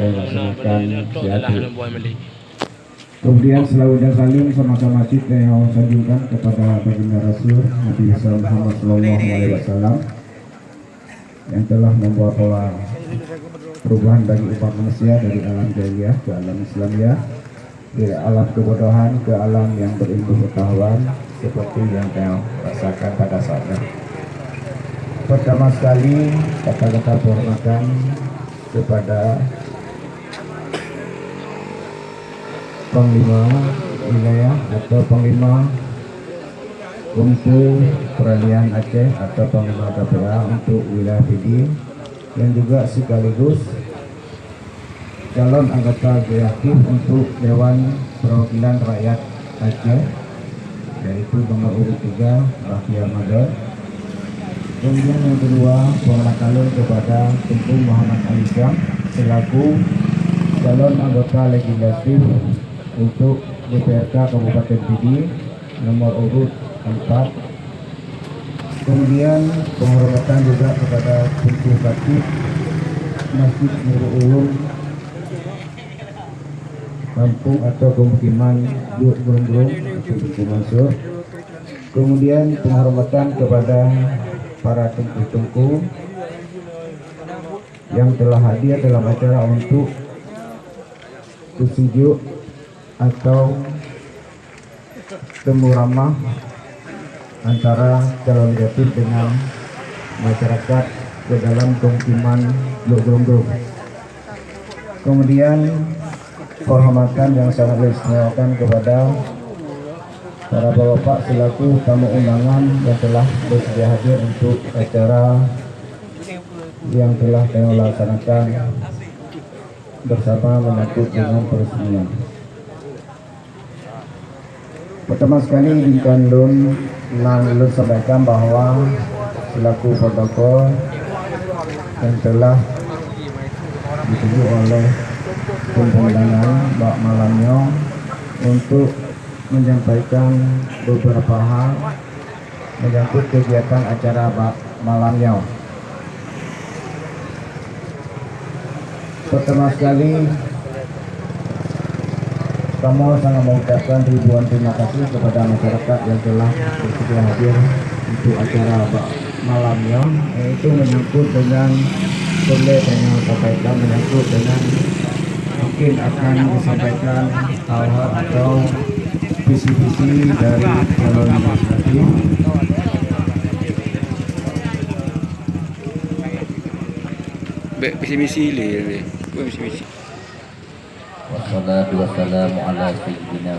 saya laksanakan siatu. Kemudian selawat salim sama-sama kita yang sanjungkan kepada baginda Rasul Nabi Muhammad SAW yang telah membawa pola perubahan bagi umat manusia dari alam jahiliyah ke alam Islamiyah, dari alam kebodohan ke alam yang berilmu pengetahuan seperti yang kau rasakan pada saatnya. Pertama sekali kata-kata penghormatan kepada Panglima Wilayah atau Panglima untuk Peralihan Aceh atau Panglima KPA untuk wilayah PD yang juga sekaligus calon anggota legislatif untuk Dewan Perwakilan Rakyat Aceh, yaitu nomor urut 3 Bahtiar Madar. Kemudian yang kedua, pengelakkan kepada Tunku Muhammad Alisam selaku calon anggota legislatif untuk DPRK Kabupaten Pidi nomor urut 4. Kemudian penghormatan juga kepada Tunku Khatib Masjid Nurul Ulum Kampung atau Pemukiman Burung-Burung atau Tunku Mansur. Kemudian penghormatan kepada para tungku-tungku yang telah hadir dalam acara untuk kusujuk atau temu ramah antara calon legislatif dengan masyarakat ke dalam pemukiman Burung-Burung. Kemudian penghormatan yang sangat diistimewakan kepada para bapak selaku tamu undangan yang telah bersedia hadir untuk acara yang telah kami laksanakan bersama menyangkut dengan peresmian. Pertama sekali Bintang Lun sampaikan bahwa selaku protokol yang telah ditunjuk oleh undangan Mbak Malamnya untuk menyampaikan beberapa hal menyangkut kegiatan acara malamnya. Pertama sekali, kami sangat mengucapkan ribuan terima kasih kepada masyarakat yang telah bersedia hadir untuk acara malamnya, yaitu menyangkut dengan menyangkut dengan mungkin akan disampaikan hal-hal atau visi-visi dari calon legislatif. Visi-misi ini, visi-misi. Wassalatu wassalamu ala sayyidina